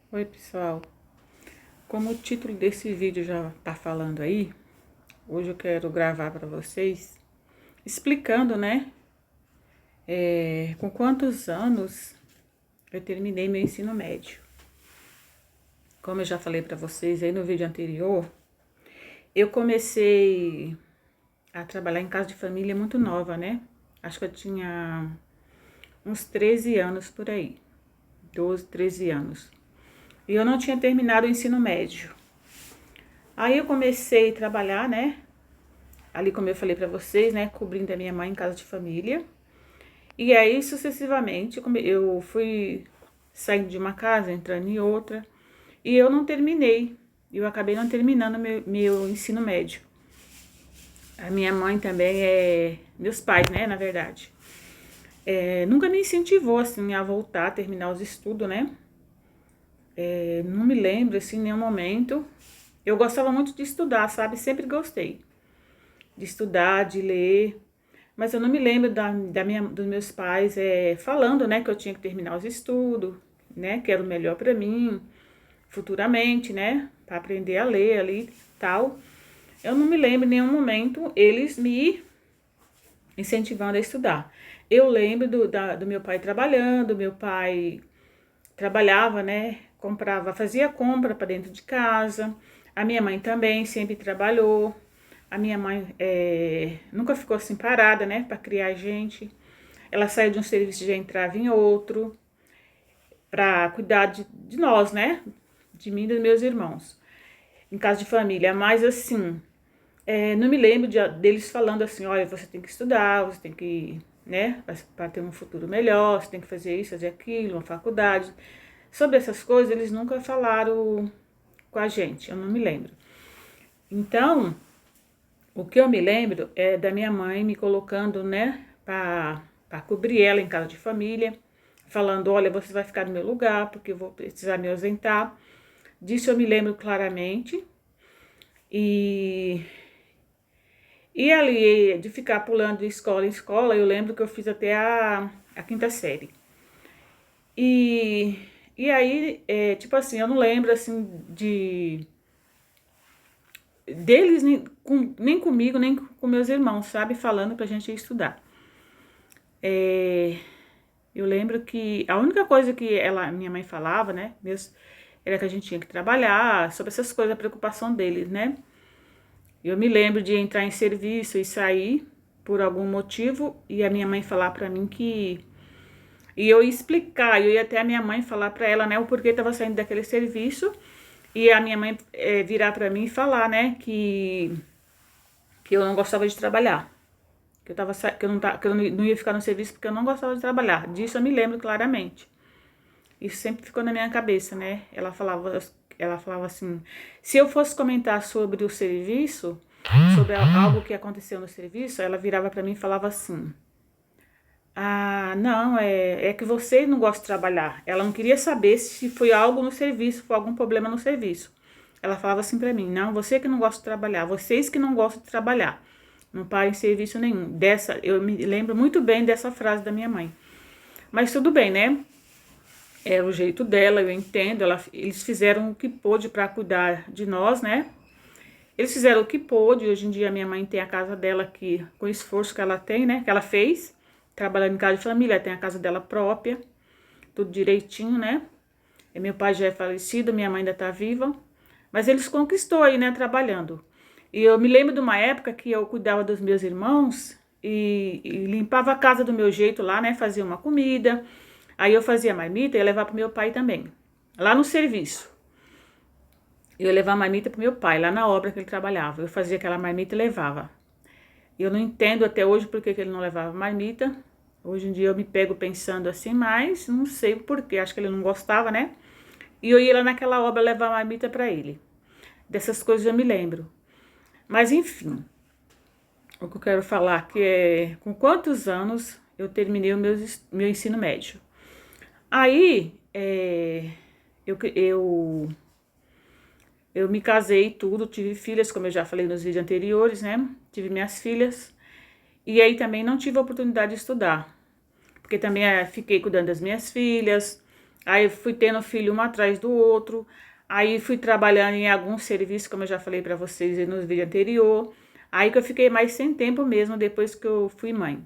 Oi, pessoal. Como o título desse vídeo já tá falando aí, hoje eu quero gravar para vocês explicando, né, com quantos anos eu terminei meu ensino médio. Como eu já falei para vocês aí no vídeo anterior, eu comecei a trabalhar em casa de família muito nova, né? Acho que eu tinha uns 13 anos por aí, 12, 13 anos. E eu não tinha terminado o ensino médio. Aí eu comecei a trabalhar, né? Ali, como eu falei pra vocês, né? Cobrindo a minha mãe em casa de família. E aí, sucessivamente, eu fui saindo de uma casa, entrando em outra. E eu não terminei. Eu acabei não terminando meu ensino médio. A minha mãe também meus pais, né? Na verdade. Nunca me incentivou, assim, a voltar, a terminar os estudos, né? Não me lembro, assim, em nenhum momento. Eu gostava muito de estudar, sabe? Sempre gostei de estudar, de ler. Mas eu não me lembro dos meus pais falando, né, que eu tinha que terminar os estudos, né, que era o melhor para mim, futuramente, né, para aprender a ler ali e tal. Eu não me lembro em nenhum momento eles me incentivando a estudar. Eu lembro do meu pai trabalhando, meu pai trabalhava, né, fazia compra para dentro de casa. A minha mãe também sempre trabalhou. A minha mãe nunca ficou assim parada, né, para criar a gente. Ela saiu de um serviço e já entrava em outro, para cuidar de nós, né, de mim e dos meus irmãos, em casa de família. Mas assim, não me lembro deles falando assim, olha, você tem que estudar, você tem que, né, para ter um futuro melhor, você tem que fazer isso, fazer aquilo, uma faculdade. Sobre essas coisas, eles nunca falaram com a gente, eu não me lembro. Então, o que eu me lembro é da minha mãe me colocando, né, para cobrir ela em casa de família, falando, olha, você vai ficar no meu lugar, porque eu vou precisar me ausentar. Disso eu me lembro claramente. E, e ali, de ficar pulando de escola em escola, eu lembro que eu fiz até a quinta série. E, e aí, tipo assim, eu não lembro, assim, deles nem comigo, nem com meus irmãos, sabe? Falando pra gente ir estudar. Eu lembro que a única coisa que minha mãe falava, né? Era que a gente tinha que trabalhar, sobre essas coisas, a preocupação deles, né? Eu me lembro de entrar em serviço e sair por algum motivo e a minha mãe falar pra mim que. E eu ia explicar, eu ia até a minha mãe falar pra ela, né, o porquê tava saindo daquele serviço. E a minha mãe virar pra mim e falar, né, que eu não gostava de trabalhar. Que eu não ia ficar no serviço porque eu não gostava de trabalhar. Disso eu me lembro claramente. Isso sempre ficou na minha cabeça, né? Ela falava assim, se eu fosse comentar sobre o serviço, sobre algo que aconteceu no serviço, ela virava pra mim e falava assim: "Ah, não, é que você não gosta de trabalhar". Ela não queria saber se foi algo no serviço, foi algum problema no serviço. Ela falava assim pra mim: "Não, você que não gosta de trabalhar, vocês que não gostam de trabalhar. Não parem em serviço nenhum". Eu me lembro muito bem dessa frase da minha mãe. Mas tudo bem, né? Era o jeito dela, eu entendo. Eles fizeram o que pôde para cuidar de nós, né? Eles fizeram o que pôde. Hoje em dia, minha mãe tem a casa dela que, com o esforço que ela tem, né? Que ela fez, trabalhando em casa de família, tem a casa dela própria, tudo direitinho, né? E meu pai já é falecido, minha mãe ainda tá viva. Mas eles conquistou aí, né? Trabalhando. E eu me lembro de uma época que eu cuidava dos meus irmãos e limpava a casa do meu jeito lá, né? Fazia uma comida. Aí eu fazia marmita e ia levar pro meu pai também. Lá no serviço. Eu ia levar a marmita pro meu pai, lá na obra que ele trabalhava. Eu fazia aquela marmita e levava. Eu não entendo até hoje por que ele não levava marmita. Hoje em dia eu me pego pensando assim, mas não sei por quê. Acho que ele não gostava, né? E eu ia lá naquela obra levar marmita pra ele. Dessas coisas eu me lembro. Mas enfim, o que eu quero falar que é com quantos anos eu terminei meu ensino médio. Aí, eu eu me casei e tudo, tive filhas, como eu já falei nos vídeos anteriores, né? Tive minhas filhas. E aí também não tive a oportunidade de estudar. Porque também fiquei cuidando das minhas filhas. Aí fui tendo filho um atrás do outro. Aí fui trabalhando em alguns serviços, como eu já falei para vocês no vídeo anterior. Aí que eu fiquei mais sem tempo mesmo depois que eu fui mãe.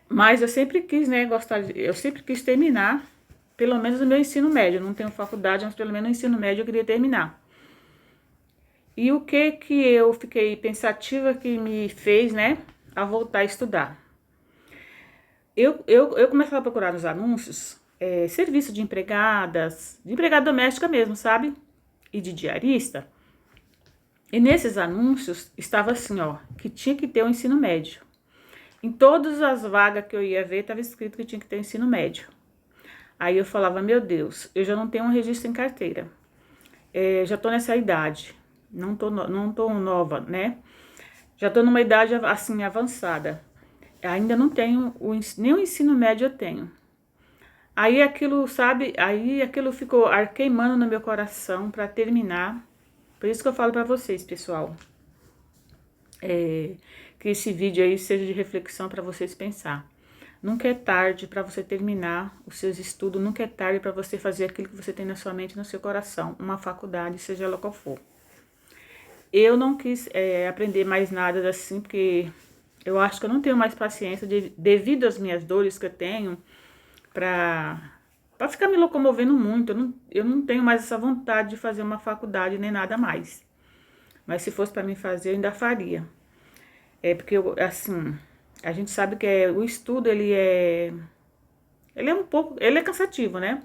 Mas eu sempre quis, né, eu sempre quis terminar, pelo menos o meu ensino médio. Eu não tenho faculdade, mas pelo menos o ensino médio eu queria terminar. E o que eu fiquei pensativa que me fez, né, a voltar a estudar? Eu comecei a procurar nos anúncios serviço de empregadas, de empregada doméstica mesmo, sabe? E de diarista. E nesses anúncios estava assim, ó, que tinha que ter o ensino médio. Em todas as vagas que eu ia ver, estava escrito que tinha que ter ensino médio. Aí eu falava, meu Deus, eu já não tenho um registro em carteira. Já tô nessa idade. Não tô nova, né? Já tô numa idade, assim, avançada. Ainda não tenho, nem o ensino médio eu tenho. Aí aquilo, sabe, aí aquilo ficou queimando no meu coração para terminar. Por isso que eu falo para vocês, pessoal. Que esse vídeo aí seja de reflexão para vocês pensar. Nunca é tarde para você terminar os seus estudos, nunca é tarde para você fazer aquilo que você tem na sua mente e no seu coração, uma faculdade, seja ela qual for. Eu não quis aprender mais nada assim, porque eu acho que eu não tenho mais paciência devido às minhas dores que eu tenho para ficar me locomovendo muito. Eu não tenho mais essa vontade de fazer uma faculdade nem nada mais. Mas se fosse para mim fazer, eu ainda faria. Porque, assim, a gente sabe que o estudo, ele é cansativo, né?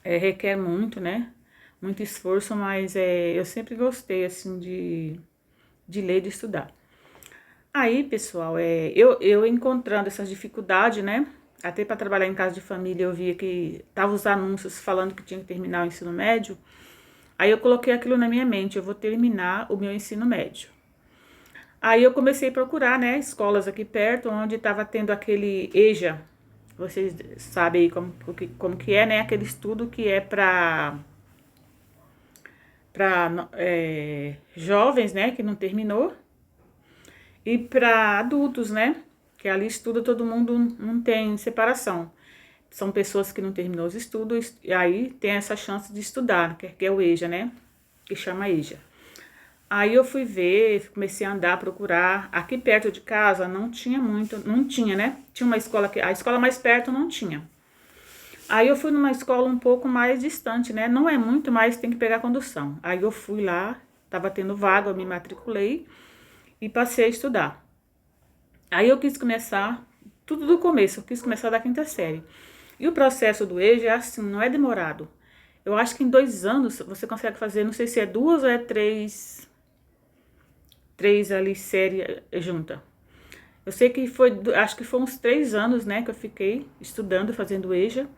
Requer muito, né? Muito esforço, mas eu sempre gostei, assim, de ler, de estudar. Aí, pessoal, eu encontrando essas dificuldades, né? Até para trabalhar em casa de família, eu via que tava os anúncios falando que tinha que terminar o ensino médio. Aí eu coloquei aquilo na minha mente, eu vou terminar o meu ensino médio. Aí eu comecei a procurar, né, escolas aqui perto, onde estava tendo aquele EJA. Vocês sabem aí como que é, né? Aquele estudo que é para jovens, né, que não terminou. E para adultos, né? Que ali estuda todo mundo, não tem separação. São pessoas que não terminou os estudos e aí tem essa chance de estudar, que é o EJA, né? Que chama EJA. Aí eu fui ver, comecei a andar, procurar. Aqui perto de casa não tinha muito, não tinha, né? Tinha uma escola que a escola mais perto não tinha. Aí eu fui numa escola um pouco mais distante, né? Não é muito, mas tem que pegar condução. Aí eu fui lá, tava tendo vaga, eu me matriculei e passei a estudar. Aí eu quis começar, tudo do começo, eu quis começar da quinta série. E o processo do EJA é assim, não é demorado. Eu acho que em 2 anos você consegue fazer, não sei se é 2 ou é 3 ali série junta. Eu sei que acho que foi uns 3 anos, né, que eu fiquei estudando, fazendo EJA.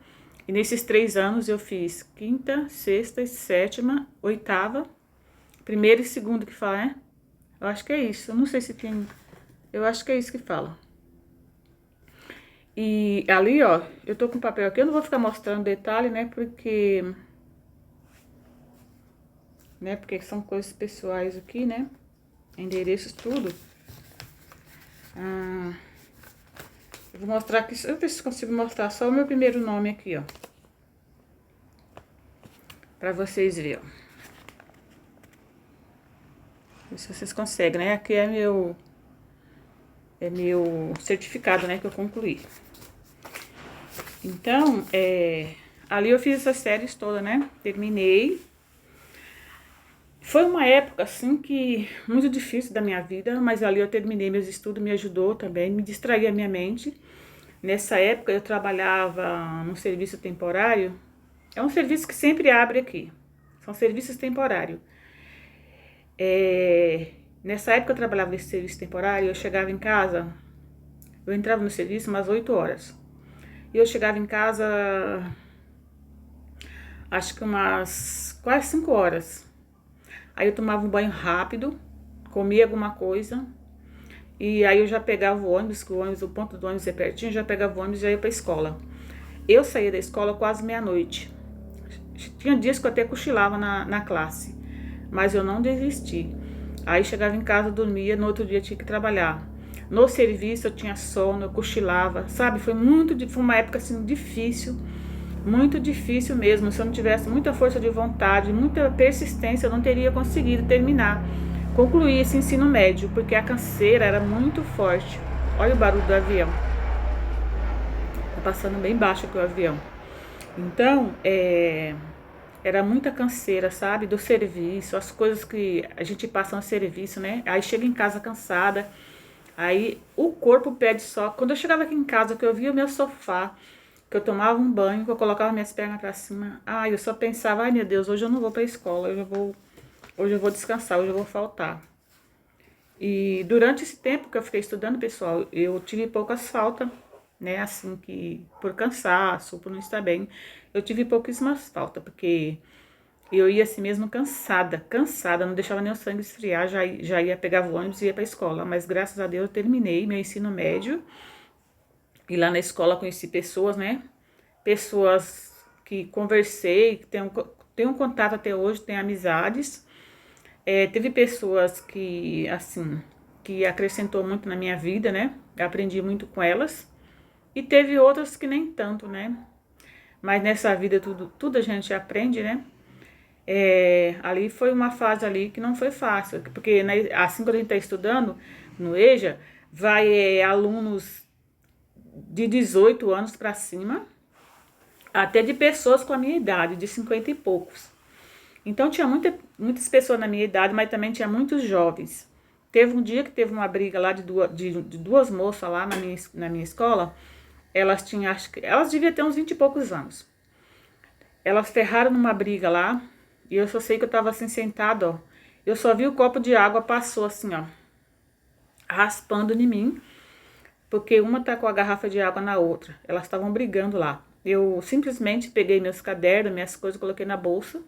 E nesses 3 anos eu fiz quinta, sexta, sétima, oitava, primeiro e segundo que fala, né? Eu acho que é isso, eu não sei se tem, eu acho que é isso que fala. E ali, ó, eu tô com papel aqui, eu não vou ficar mostrando detalhe, né, porque são coisas pessoais aqui, né, endereços, tudo. Eu vou mostrar aqui, eu ver se consigo mostrar só o meu primeiro nome aqui, ó. Pra vocês verem, ó. Ver se vocês conseguem, né? Aqui é meu certificado, né, que eu concluí. Então, ali eu fiz essas séries todas, né? Terminei. Foi uma época, assim, que muito difícil da minha vida, mas ali eu terminei meus estudos, me ajudou também, me distraía a minha mente. Nessa época eu trabalhava num serviço temporário. É um serviço que sempre abre aqui. São serviços temporários. Nessa época eu trabalhava nesse serviço temporário, eu chegava em casa, eu entrava no serviço umas 8 horas. E eu chegava em casa, acho que umas quase 5 horas. Aí eu tomava um banho rápido, comia alguma coisa, e aí eu já pegava o ônibus, que o ponto do ônibus é pertinho, já pegava o ônibus e já ia pra escola. Eu saía da escola quase meia-noite. Tinha dias que eu até cochilava na classe, mas eu não desisti. Aí chegava em casa, dormia, no outro dia tinha que trabalhar. No serviço eu tinha sono, eu cochilava, sabe? Foi uma época assim difícil. muito difícil mesmo. Se eu não tivesse muita força de vontade, muita persistência, eu não teria conseguido terminar, concluir esse ensino médio, porque a canseira era muito forte. Olha o barulho do avião. Tá passando bem baixo aqui o avião. Então, era muita canseira, sabe? Do serviço, as coisas que a gente passa no serviço, né? Aí chega em casa cansada, aí o corpo pede só. Quando eu chegava aqui em casa, que eu via o meu sofá, que eu tomava um banho, que eu colocava minhas pernas pra cima, ai, eu só pensava, ai meu Deus, hoje eu não vou pra escola, hoje eu vou descansar, hoje eu vou faltar. E durante esse tempo que eu fiquei estudando, pessoal, eu tive poucas faltas, né? Assim que por cansaço, por não estar bem, eu tive pouquíssimas faltas, porque eu ia assim mesmo cansada, não deixava nem o sangue esfriar, já ia pegar o ônibus e ia pra escola. Mas graças a Deus eu terminei meu ensino médio e lá na escola conheci pessoas, né? Pessoas que conversei, que tenho um contato até hoje, tenho amizades. Teve pessoas que, assim, que acrescentou muito na minha vida, né? Eu aprendi muito com elas. E teve outras que nem tanto, né? Mas nessa vida tudo a gente aprende, né? Ali foi uma fase ali que não foi fácil, porque né, assim quando a gente está estudando no EJA, vai alunos de 18 anos para cima, até de pessoas com a minha idade, de 50 e poucos. Então tinha muitas pessoas na minha idade, mas também tinha muitos jovens. Teve um dia que teve uma briga lá de duas moças lá na minha escola. Elas tinham, acho que elas deviam ter uns 20 e poucos anos. Elas ferraram numa briga lá, e eu só sei que eu tava assim sentada, ó. Eu só vi o copo de água passou assim, ó, raspando em mim, porque uma tá com a garrafa de água na outra. Elas estavam brigando lá. Eu simplesmente peguei meus cadernos, minhas coisas, coloquei na bolsa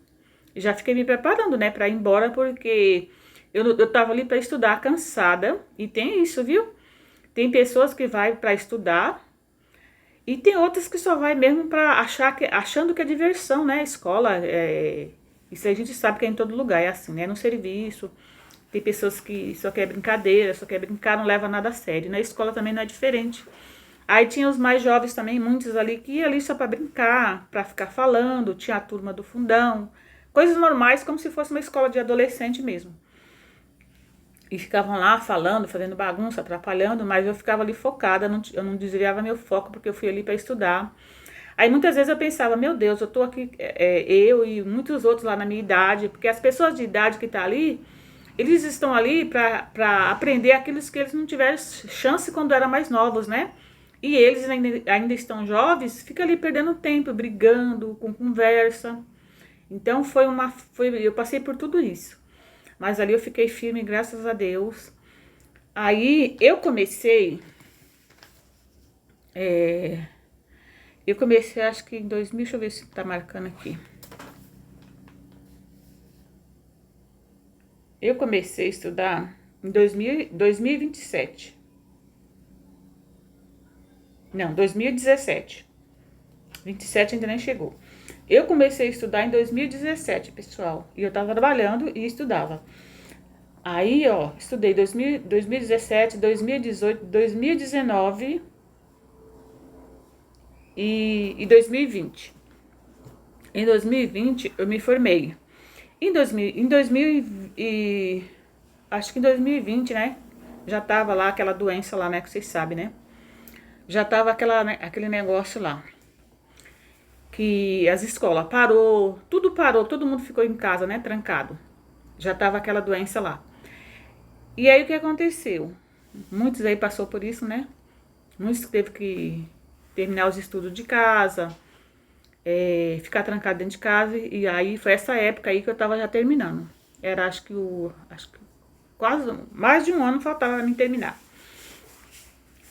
e já fiquei me preparando, né, pra ir embora, porque eu tava ali pra estudar cansada. E tem isso, viu? Tem pessoas que vai pra estudar e tem outras que só vai mesmo pra achando que é diversão, né? Escola, isso a gente sabe que é em todo lugar, é assim, né? No serviço, tem pessoas que só quer brincadeira, só quer brincar, não leva nada a sério. Na escola também não é diferente. Aí tinha os mais jovens também, muitos ali que iam ali só pra brincar, pra ficar falando, tinha a turma do fundão, coisas normais, como se fosse uma escola de adolescente mesmo. E ficavam lá falando, fazendo bagunça, atrapalhando, mas eu ficava ali focada, eu não desviava meu foco, porque eu fui ali para estudar. Aí muitas vezes eu pensava, meu Deus, eu tô aqui, eu e muitos outros lá na minha idade, porque as pessoas de idade que tá ali, eles estão ali para aprender aquilo que eles não tiveram chance quando eram mais novos, né? E eles ainda estão jovens, fica ali perdendo tempo, brigando, com conversa. Então eu passei por tudo isso. Mas ali eu fiquei firme, graças a Deus. Aí eu comecei acho que em 2000, deixa eu ver se tá marcando aqui. Eu comecei a estudar em 2027. Não, 2017. 27 ainda nem chegou. Eu comecei a estudar em 2017, pessoal. E eu tava trabalhando e estudava. Aí, ó, estudei 2017, 2018, 2019 e 2020. Em 2020 eu me formei. Acho que em 2020, né? Já tava lá aquela doença lá, né? Que vocês sabem, né? Já tava aquele negócio lá. Que as escolas parou, todo mundo ficou em casa, né? Trancado. Já tava aquela doença lá. E aí o que aconteceu? Muitos aí passou por isso, né? Muitos teve que terminar os estudos de casa, ficar trancado dentro de casa. E aí foi essa época aí que eu tava já terminando. Era acho que quase mais de um ano faltava pra mim terminar.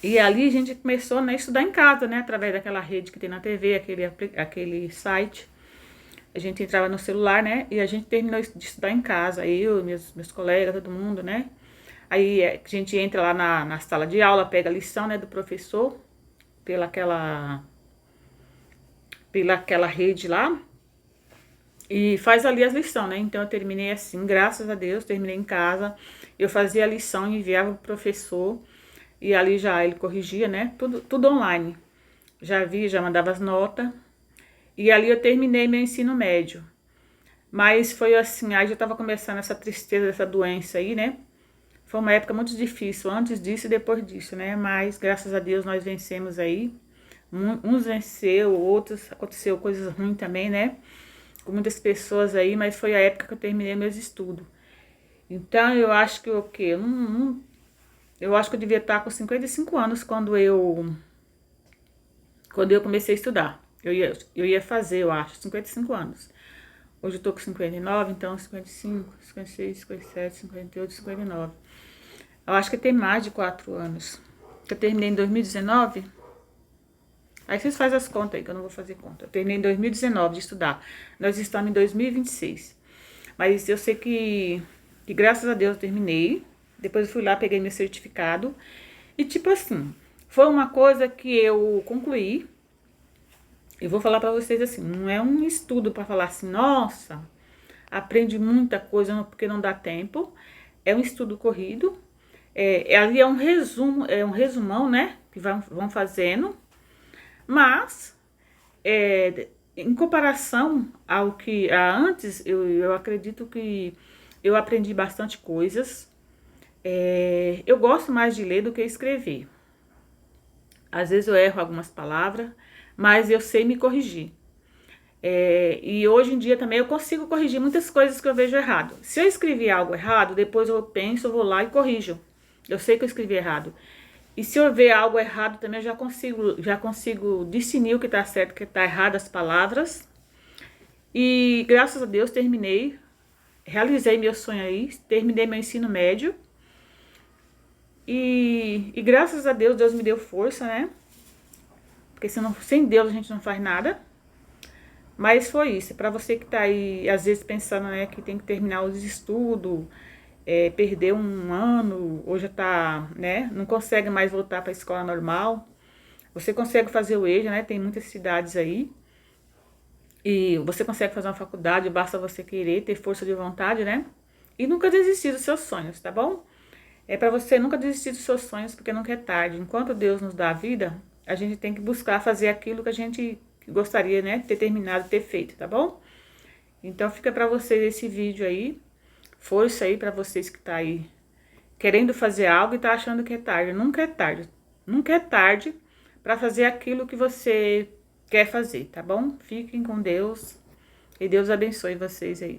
E ali a gente começou, né, a estudar em casa, né? Através daquela rede que tem na TV, aquele site. A gente entrava no celular, né? E a gente terminou de estudar em casa. Eu, meus colegas, todo mundo, né? Aí a gente entra lá na sala de aula, pega a lição, né, do professor, pelaquela rede lá, e faz ali as lições, né? Então eu terminei assim, graças a Deus, terminei em casa. Eu fazia a lição, enviava pro professor, e ali já ele corrigia, né? Tudo online. Já mandava as notas. E ali eu terminei meu ensino médio. Mas foi assim, aí já estava começando essa tristeza dessa doença aí, né? Foi uma época muito difícil, antes disso e depois disso, né? Mas graças a Deus nós vencemos aí. Uns venceu, outros aconteceu coisas ruins também, né? Com muitas pessoas aí, mas foi a época que eu terminei meus estudos. Então eu acho que o quê? Eu acho que eu devia estar com 55 anos quando eu comecei a estudar. Eu ia fazer, eu acho, 55 anos. Hoje eu tô com 59, então 55, 56, 57, 58, 59. Eu acho que tem mais de 4 anos. Eu terminei em 2019. Aí vocês fazem as contas aí, que eu não vou fazer conta. Eu terminei em 2019 de estudar. Nós estamos em 2026. Mas eu sei que graças a Deus eu terminei. Depois eu fui lá, peguei meu certificado. E tipo assim, foi uma coisa que eu concluí. Eu vou falar pra vocês assim, não é um estudo pra falar assim, nossa, aprende muita coisa porque não dá tempo. É um estudo corrido. Ali é um resumo, é um resumão, né? Que vão fazendo. Mas, em comparação ao que antes, eu acredito que eu aprendi bastante coisas. Eu gosto mais de ler do que escrever. Às vezes eu erro algumas palavras, mas eu sei me corrigir. E hoje em dia também eu consigo corrigir muitas coisas que eu vejo errado. Se eu escrevi algo errado, depois eu penso, eu vou lá e corrijo. Eu sei que eu escrevi errado. E se eu ver algo errado também, eu já consigo discernir o que está certo e o que está errado, as palavras. E graças a Deus terminei, realizei meu sonho aí, terminei meu ensino médio. E graças a Deus, Deus me deu força, né? Porque sem Deus a gente não faz nada. Mas foi isso, para você que tá aí, às vezes pensando, né, que tem que terminar os estudos, perder um ano, ou já tá, né, não consegue mais voltar para a escola normal. Você consegue fazer o EJA, né, tem muitas cidades aí. E você consegue fazer uma faculdade, basta você querer, ter força de vontade, né? E nunca desistir dos seus sonhos, tá bom? É para você nunca desistir dos seus sonhos, porque nunca é tarde. Enquanto Deus nos dá a vida, a gente tem que buscar fazer aquilo que a gente gostaria, né, de ter terminado, ter feito, tá bom? Então fica para vocês esse vídeo aí. Força aí para vocês que tá aí querendo fazer algo e tá achando que é tarde. Nunca é tarde. Nunca é tarde para fazer aquilo que você quer fazer, tá bom? Fiquem com Deus e Deus abençoe vocês aí.